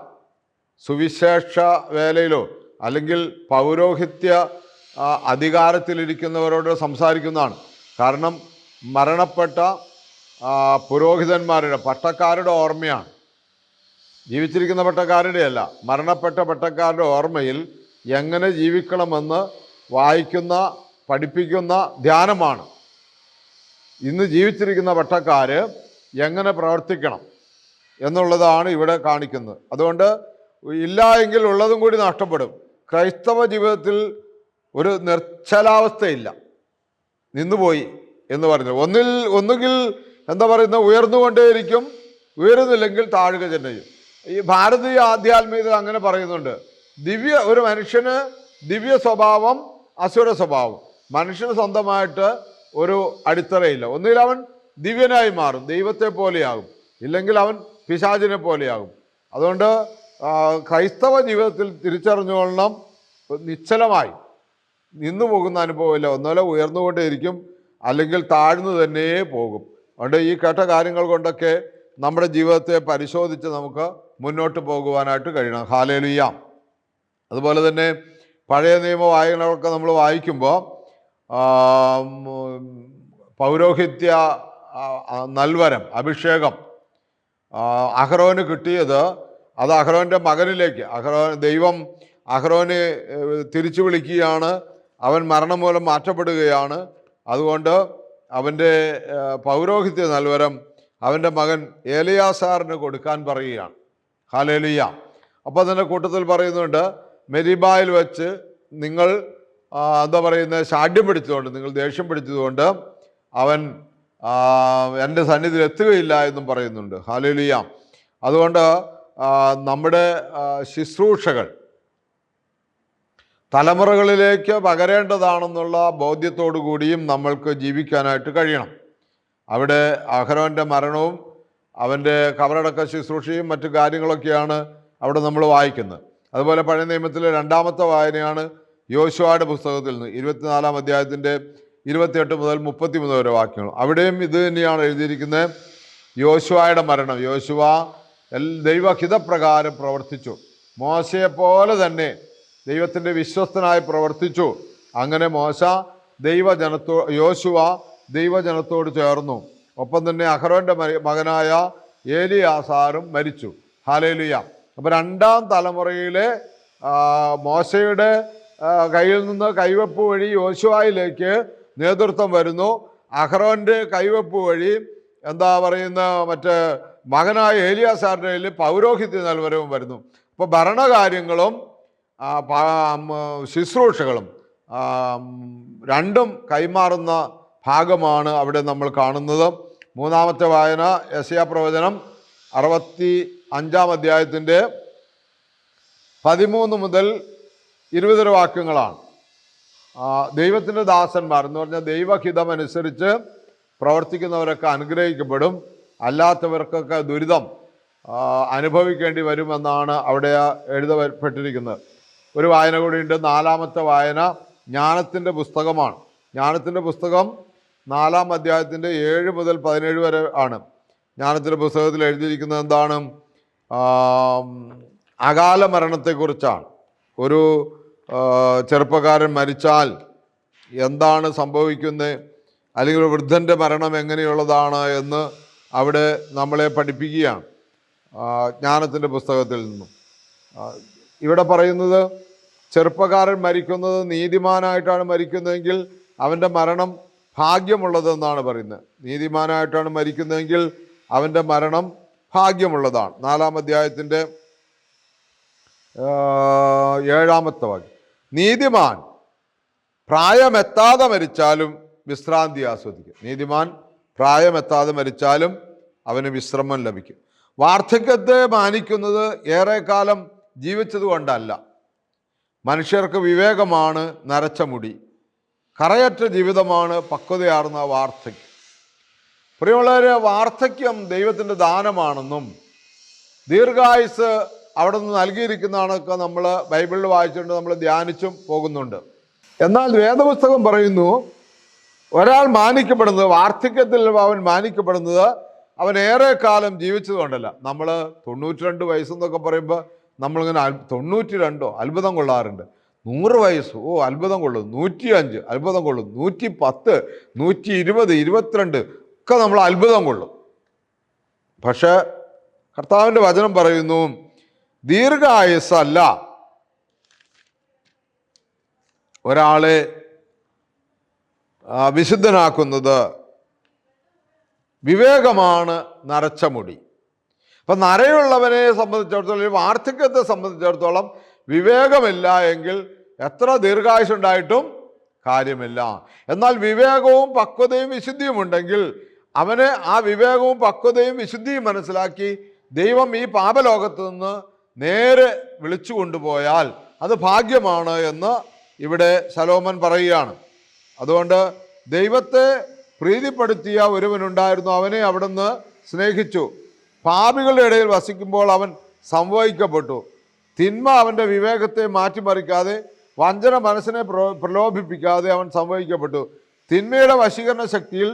സുവിശേഷ വേലയിലോ അല്ലെങ്കിൽ പൗരോഹിത്യ അധികാരത്തിലിരിക്കുന്നവരോട് സംസാരിക്കുന്നതാണ്. കാരണം മരണപ്പെട്ട പുരോഹിതന്മാരുടെ പട്ടക്കാരുടെ ഓർമ്മയാണ്. ജീവിച്ചിരിക്കുന്ന പട്ടക്കാരുടെ അല്ല, മരണപ്പെട്ട പട്ടക്കാരുടെ ഓർമ്മയിൽ എങ്ങനെ ജീവിക്കണമെന്ന് വായിക്കുന്ന പഠിപ്പിക്കുന്ന ധ്യാനമാണ്. ഇന്ന് ജീവിച്ചിരിക്കുന്ന പട്ടക്കാർ എങ്ങനെ പ്രവർത്തിക്കണം എന്നുള്ളതാണ് ഇവിടെ കാണിക്കുന്നത്. അതുകൊണ്ട് ഇല്ല എങ്കിൽ ഉള്ളതും കൂടി നഷ്ടപ്പെടും. ക്രൈസ്തവ ജീവിതത്തിൽ ഒരു നിർച്ഛലാവസ്ഥയില്ല, നിന്നുപോയി എന്ന് പറയുന്നത്. ഒന്നുകിൽ എന്താ പറയുന്നത് ഉയർന്നുകൊണ്ടേയിരിക്കും, ഉയരുന്നില്ലെങ്കിൽ താഴുക തന്നെ ചെയ്യും. ഈ ഭാരതീയ ആധ്യാത്മികത അങ്ങനെ പറയുന്നുണ്ട്. ഒരു മനുഷ്യന് ദിവ്യ സ്വഭാവം, അസുര സ്വഭാവം. മനുഷ്യന് സ്വന്തമായിട്ട് ഒരു അടിത്തറയില്ല. ഒന്നുകിൽ അവൻ ദിവ്യനായി മാറും, ദൈവത്തെ പോലെയാകും, ഇല്ലെങ്കിൽ അവൻ പിശാചിനെ പോലെയാകും. അതുകൊണ്ട് ക്രൈസ്തവ ജീവിതത്തിൽ തിരിച്ചറിഞ്ഞുകൊള്ളണം, നിശ്ചലമായി നിന്നു പോകുന്ന അനുഭവമില്ല. ഒന്നുമല്ല ഉയർന്നുകൊണ്ടേയിരിക്കും, അല്ലെങ്കിൽ താഴ്ന്നു തന്നെ പോകും. അതുകൊണ്ട് ഈ കേട്ട കാര്യങ്ങൾ കൊണ്ടൊക്കെ നമ്മുടെ ജീവിതത്തെ പരിശോധിച്ച് നമുക്ക് മുന്നോട്ട് പോകുവാനായിട്ട് കഴിയണം. ഹല്ലേലൂയ. അതുപോലെ തന്നെ പഴയ നിയമ വായനകളൊക്കെ നമ്മൾ വായിക്കുമ്പോൾ പൗരോഹിത്യ നൽവരം, അഭിഷേകം അഹ്റോന് കിട്ടിയത് അത് അഹ്റോൻ്റെ മകനിലേക്ക് ദൈവം അഹ്റോനെ തിരിച്ചു വിളിക്കുകയാണ്. അവൻ മരണം മൂലം മാറ്റപ്പെടുകയാണ്. അതുകൊണ്ട് അവൻ്റെ പൗരോഹിത്യ നൽവരം അവൻ്റെ മകൻ ഏലിയാസാറിന് കൊടുക്കാൻ പറയുകയാണ്. ഹല്ലേലൂയ. അപ്പോൾ അതിൻ്റെ കൂട്ടത്തിൽ പറയുന്നുണ്ട്, മെരിബായിൽ വെച്ച് നിങ്ങൾ എന്താ പറയുന്നത് ശാഠ്യം പിടിച്ചതുകൊണ്ട്, നിങ്ങൾ ദേഷ്യം പിടിച്ചതുകൊണ്ട് അവൻ എൻ്റെ സന്നിധിയിൽ എത്തുകയില്ല എന്നും പറയുന്നുണ്ട്. ഹല്ലേലൂയ. അതുകൊണ്ട് നമ്മുടെ ശുശ്രൂഷകൾ തലമുറകളിലേക്ക് പകരേണ്ടതാണെന്നുള്ള ബോധ്യത്തോടു കൂടിയും നമ്മൾക്ക് ജീവിക്കാനായിട്ട് കഴിയണം. അവിടെ അഹ്റോൻ്റെ മരണവും അവൻ്റെ കബറടക്ക ശുശ്രൂഷയും മറ്റു കാര്യങ്ങളൊക്കെയാണ് അവിടെ നമ്മൾ വായിക്കുന്നത്. അതുപോലെ പഴയ നിയമത്തിലെ രണ്ടാമത്തെ വായനയാണ് യോശുവയുടെ പുസ്തകത്തിൽ നിന്ന് 24-ാം അധ്യായത്തിൻ്റെ 28 മുതൽ 33 വരെ വാക്യങ്ങൾ. അവിടെയും ഇത് തന്നെയാണ് എഴുതിയിരിക്കുന്നത്. യോശുവയുടെ മരണം. യോശുവ ദൈവഹിതപ്രകാരം പ്രവർത്തിച്ചു. മോശയെപ്പോലെ തന്നെ ദൈവത്തിൻ്റെ വിശ്വസ്തനായി പ്രവർത്തിച്ചു. അങ്ങനെ യോശുവ ദൈവജനത്തോട് ചേർന്നു. ഒപ്പം തന്നെ അഹരോൻ്റെ മകനായ ഏലിയാസാറും മരിച്ചു. ഹല്ലേലൂയ. അപ്പോൾ രണ്ടാം തലമുറയിലെ മോശയുടെ കയ്യിൽ നിന്ന് കൈവെപ്പ് വഴി യോശുവയിലേക്ക് നേതൃത്വം വരുന്നു. അഹരോൻ്റെ കൈവെപ്പ് വഴി മറ്റേ മകനായ ഏലിയാസാറിൻ്റെ കയ്യിൽ പൗരോഹിത്യ നൽവരവും വരുന്നു. അപ്പോൾ ഭരണകാര്യങ്ങളും ശുശ്രൂഷകളും രണ്ടും കൈമാറുന്ന ഭാഗമാണ് അവിടെ നമ്മൾ കാണുന്നത്. മൂന്നാമത്തെ വായന യെശയ്യാ പ്രവചനം 65-ാം അധ്യായത്തിൻ്റെ 13 മുതൽ 20 വാക്യങ്ങളാണ്. ദൈവത്തിൻ്റെ ദാസന്മാർ എന്ന് പറഞ്ഞാൽ ദൈവഹിതമനുസരിച്ച് പ്രവർത്തിക്കുന്നവരൊക്കെ അനുഗ്രഹിക്കപ്പെടും, അല്ലാത്തവർക്കൊക്കെ ദുരിതം അനുഭവിക്കേണ്ടി വരുമെന്നാണ് അവിടെ എഴുതപ്പെട്ടിരിക്കുന്നത്. ഒരു വായന കൂടിയുണ്ട്. 4-ാമത്തെ വായന ജ്ഞാനത്തിൻ്റെ പുസ്തകമാണ്. ജ്ഞാനത്തിൻ്റെ പുസ്തകം 4-ാം അധ്യായത്തിൻ്റെ 7 മുതൽ 17 വരെ ആണ്. ജ്ഞാനത്തിൻ്റെ പുസ്തകത്തിൽ എഴുതിയിരിക്കുന്നത് എന്താണ്? അകാല മരണത്തെക്കുറിച്ചാണ്. ഒരു ചെറുപ്പക്കാരൻ മരിച്ചാൽ എന്താണ് സംഭവിക്കുന്നത്, അല്ലെങ്കിൽ ഒരു വൃദ്ധൻ്റെ മരണം എങ്ങനെയുള്ളതാണ് എന്ന് അവിടെ നമ്മളെ പഠിപ്പിക്കുകയാണ് ജ്ഞാനത്തിൻ്റെ പുസ്തകത്തിൽ നിന്നും. ഇവിടെ പറയുന്നത് ചെറുപ്പക്കാരൻ മരിക്കുന്നത് നീതിമാനായിട്ടാണ് മരിക്കുന്നതെങ്കിൽ അവൻ്റെ മരണം ഭാഗ്യമുള്ളതെന്നാണ് പറയുന്നത്. നീതിമാനായിട്ടാണ് മരിക്കുന്നതെങ്കിൽ അവൻ്റെ മരണം ഭാഗ്യമുള്ളതാണ്. 4-ാം അധ്യായത്തിൻ്റെ 7-ാമത്തെ വാക്യം. നീതിമാൻ പ്രായമെത്താതെ മരിച്ചാലും വിശ്രാന്തി ആസ്വദിക്കും. നീതിമാൻ പ്രായമെത്താതെ മരിച്ചാലും അവന് വിശ്രമം ലഭിക്കും. വാർദ്ധക്യത്തെ മാനിക്കുന്നത് ഏറെക്കാലം ജീവിച്ചത് കൊണ്ടല്ല. മനുഷ്യർക്ക് വിവേകമാണ് നരച്ച മുടി, കറയറ്റ ജീവിതമാണ് പക്വതയാർന്ന വാർദ്ധക്യം. പ്രിയമുള്ളവരെ, വാർദ്ധക്യം ദൈവത്തിൻ്റെ ദാനമാണെന്നും ദീർഘായുസ് അവിടെ നിന്ന് നൽകിയിരിക്കുന്നതാണൊക്കെ നമ്മൾ ബൈബിളിൽ വായിച്ചുകൊണ്ട് നമ്മൾ ധ്യാനിച്ചും പോകുന്നുണ്ട്. എന്നാൽ വേദപുസ്തകം പറയുന്നു ഒരാൾ മാനിക്കപ്പെടുന്നത്, വാർദ്ധക്യത്തിൽ അവൻ മാനിക്കപ്പെടുന്നത് അവൻ ഏറെ കാലം ജീവിച്ചത് കൊണ്ടല്ല. നമ്മൾ 92 വയസ്സെന്നൊക്കെ പറയുമ്പോൾ നമ്മളിങ്ങനെ 92 അത്ഭുതം കൊള്ളാറുണ്ട്. 100 വയസ്സ് അത്ഭുതം കൊള്ളും, 105 അത്ഭുതം കൊള്ളും, 110, 120, 22 ഒക്കെ നമ്മൾ അത്ഭുതം കൊള്ളും. പക്ഷെ കർത്താവിൻ്റെ വചനം പറയുന്നു ദീർഘായുസ്സല്ല ഒരാളെ വിശുദ്ധനാക്കുന്നത്, വിവേകമാണ് നരച്ച മുടി. അപ്പം നരയുള്ളവനെ സംബന്ധിച്ചിടത്തോളം, വാർദ്ധക്യത്തെ സംബന്ധിച്ചിടത്തോളം വിവേകമില്ല എങ്കിൽ എത്ര ദീർഘായുസ്സുണ്ടായിട്ടും കാര്യമില്ല. എന്നാൽ വിവേകവും പക്വതയും വിശുദ്ധിയും ഉണ്ടെങ്കിൽ അവന് ആ വിവേകവും പക്വതയും വിശുദ്ധിയും മനസ്സിലാക്കി ദൈവം ഈ പാപലോകത്ത് നിന്ന് നേരെ വിളിച്ചു കൊണ്ടുപോയാൽ അത് ഭാഗ്യമാണ് എന്ന് ഇവിടെ ശലോമൻ പറയുകയാണ്. അതുകൊണ്ട് ദൈവത്തെ പ്രീതിപ്പെടുത്തിയ ഒരുവനുണ്ടായിരുന്നു, അവനെ അവിടുന്ന് സ്നേഹിച്ചു. പാപികളുടെ ഇടയിൽ വസിക്കുമ്പോൾ അവൻ സംവഹിക്കപ്പെട്ടു. തിന്മ അവൻ്റെ വിവേകത്തെ മാറ്റിമറിക്കാതെ, വഞ്ചന മനസ്സിനെ പ്രലോഭിപ്പിക്കാതെ അവൻ സംവഹിക്കപ്പെട്ടു. തിന്മയുടെ വശീകരണ ശക്തിയിൽ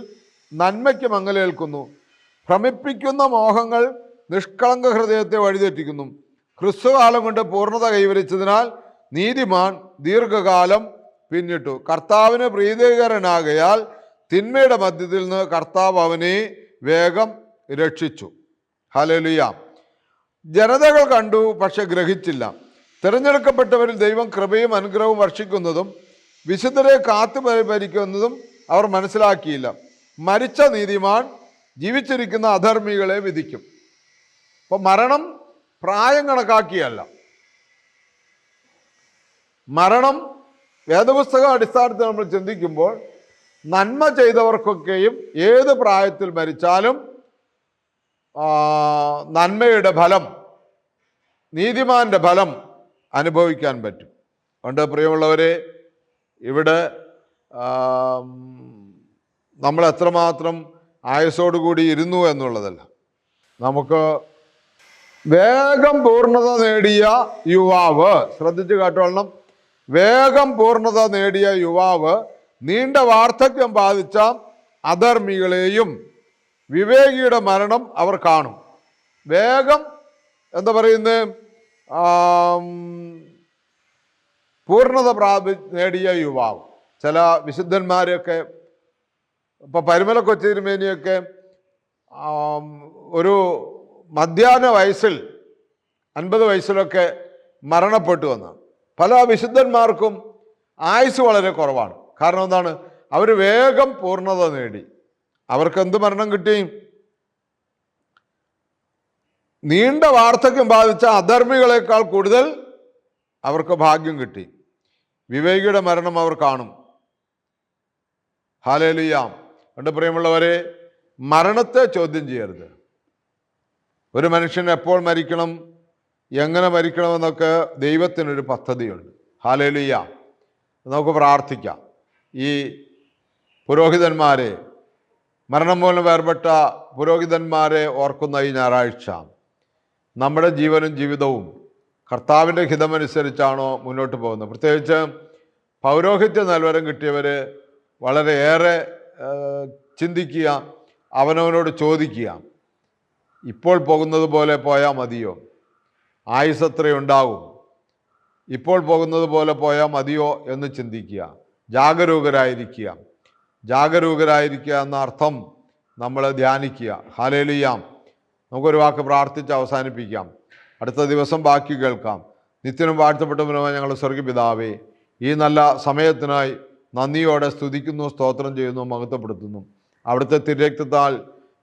നന്മയ്ക്ക് മങ്ങലേൽക്കുന്നു. ഭ്രമിപ്പിക്കുന്ന മോഹങ്ങൾ നിഷ്കളങ്ക ഹൃദയത്തെ വഴിതെറ്റിക്കുന്നു. ക്രിസ്തുകാലം കൊണ്ട് പൂർണ്ണത കൈവരിച്ചതിനാൽ നീതിമാൻ ദീർഘകാലം പിന്നിട്ടു. കർത്താവിന് പ്രീതികരനാകയാൽ തിന്മയുടെ മധ്യത്തിൽ നിന്ന് കർത്താവ് അവനെ വേഗം രക്ഷിച്ചു. ഹല്ലേലൂയ. ജനതകൾ കണ്ടു, പക്ഷെ ഗ്രഹിച്ചില്ല. തിരഞ്ഞെടുക്കപ്പെട്ടവരിൽ ദൈവം കൃപയും അനുഗ്രഹവും വർഷിക്കുന്നതും വിശുദ്ധരെ കാത്തു പരിപാലിക്കുന്നതും അവർ മനസ്സിലാക്കിയില്ല. മരിച്ച നീതിമാൻ ജീവിച്ചിരിക്കുന്ന അധർമ്മികളെ വിധിക്കും. അപ്പം മരണം പ്രായം കണക്കാക്കിയല്ല. മരണം വേദപുസ്തക അടിസ്ഥാനത്തിൽ നമ്മൾ ചിന്തിക്കുമ്പോൾ നന്മ ചെയ്തവർക്കൊക്കെയും ഏത് പ്രായത്തിൽ മരിച്ചാലും നന്മയുടെ ഫലം, നീതിമാന്റെ ഫലം അനുഭവിക്കാൻ പറ്റും. അതുകൊണ്ട് പ്രിയമുള്ളവരെ, ഇവിടെ നമ്മൾ എത്രമാത്രം ആയുസ്സോടുകൂടി ഇരുന്നു എന്നുള്ളതല്ല, നമുക്ക് വേഗം പൂർണ്ണത നേടിയ യുവാവ്, ശ്രദ്ധിച്ചു കേട്ടോളണം, വേഗം പൂർണ്ണത നേടിയ യുവാവ് നീണ്ട വാർദ്ധക്യം ബാധിച്ച അധർമ്മികളെയും വിവേകിയുടെ മരണം അവർ കാണും. വേഗം എന്താ പറയുന്നത്, പൂർണ്ണത നേടിയ യുവാവ്. ചില വിശുദ്ധന്മാരെയൊക്കെ, ഇപ്പൊ പരിമല കൊച്ചിരുമേനിയൊക്കെ ഒരു മധ്യാഹ്ന വയസ്സിൽ 50 വയസ്സിലൊക്കെ മരണപ്പെട്ടു വന്ന പല വിശുദ്ധന്മാർക്കും ആയുസ് വളരെ കുറവാണ്. കാരണം എന്താണ്? അവർ വേഗം പൂർണ്ണത നേടി. അവർക്ക് എന്ത് മരണം കിട്ടി? നീണ്ട വാർദ്ധക്യം ബാധിച്ച അധർമ്മികളെക്കാൾ കൂടുതൽ അവർക്ക് ഭാഗ്യം കിട്ടി. വിവേകിയുടെ മരണം അവർ കാണും. ഹല്ലേലൂയ. എൻ്റെ പ്രിയമുള്ളവരെ, മരണത്തെ ചോദ്യം ചെയ്യരുത്. ഒരു മനുഷ്യൻ എപ്പോൾ മരിക്കണം, എങ്ങനെ മരിക്കണമെന്നൊക്കെ ദൈവത്തിനൊരു പദ്ധതിയുണ്ട്. ഹല്ലേലൂയ. നമുക്ക് പ്രാർത്ഥിക്കാം. ഈ പുരോഹിതന്മാരെ, മരണം മൂലം വേർപെട്ട പുരോഹിതന്മാരെ ഓർക്കുന്ന ഈ ഞായറാഴ്ച നമ്മുടെ ജീവനും ജീവിതവും കർത്താവിൻ്റെ ഹിതമനുസരിച്ചാണോ മുന്നോട്ട് പോകുന്നത്? പ്രത്യേകിച്ച് പൗരോഹിത്യ നൽവരം കിട്ടിയവർ വളരെയേറെ ചിന്തിക്കുക, അവനവനോട് ചോദിക്കുക, ഇപ്പോൾ പോകുന്നത് പോലെ പോയാൽ മതിയോ? ആയുസ് എത്രയുണ്ടാകും? ഇപ്പോൾ പോകുന്നത് പോലെ പോയാൽ മതിയോ എന്ന് ചിന്തിക്കുക. ജാഗരൂകരായിരിക്കുക. ജാഗരൂകരായിരിക്കുക എന്ന അർത്ഥം നമ്മൾ ധ്യാനിക്കുക. ഹല്ലേലൂയ. നമുക്കൊരു വാക്ക് പ്രാർത്ഥിച്ച് അവസാനിപ്പിക്കാം. അടുത്ത ദിവസം ബാക്കി കേൾക്കാം. നിത്യനും വാഴ്ത്തപ്പെട്ടവനുമായ ഞങ്ങളുടെ സ്വർഗ്ഗപിതാവേ, ഈ നല്ല സമയത്തിനായി നന്ദിയോടെ സ്തുതിക്കുന്നു, സ്തോത്രം ചെയ്യുന്നു, മഹത്വപ്പെടുത്തുന്നു. അവിടുത്തെ തിരുരക്തത്താൽ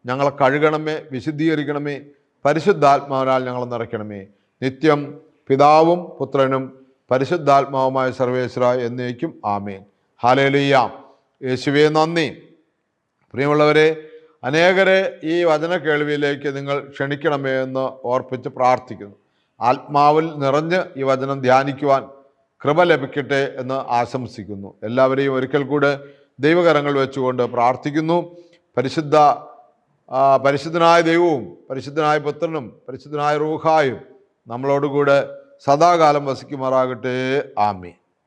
ഞങ്ങളെ കഴുകണമേ, വിശുദ്ധീകരിക്കണമേ, പരിശുദ്ധാത്മാവിനാൽ ഞങ്ങളെ നിറയ്ക്കണമേ. നിത്യം പിതാവും പുത്രനും പരിശുദ്ധാത്മാവുമായ സർവേശ്വര എന്നേക്കും ആമേൻ. ഹല്ലേലൂയ. യേശുവേ നന്ദി. പ്രിയമുള്ളവരെ, അനേകരെ ഈ വചന കേൾവിയിലേക്ക് നിങ്ങൾ ക്ഷണിക്കണമേ എന്ന് ഓർപ്പിച്ച് പ്രാർത്ഥിക്കുന്നു. ആത്മാവിൽ നിറഞ്ഞ് ഈ വചനം ധ്യാനിക്കുവാൻ കൃപ ലഭിക്കട്ടെ എന്ന് ആശംസിക്കുന്നു. എല്ലാവരെയും ഒരിക്കൽ കൂടെ ദൈവകരങ്ങൾ വെച്ചുകൊണ്ട് പ്രാർത്ഥിക്കുന്നു. പരിശുദ്ധനായ ദൈവവും പരിശുദ്ധനായ പുത്രനും പരിശുദ്ധനായ റൂഹായും നമ്മളോടുകൂടെ സദാകാലം വസിക്കുമാറാകട്ടെ. ആമേൻ.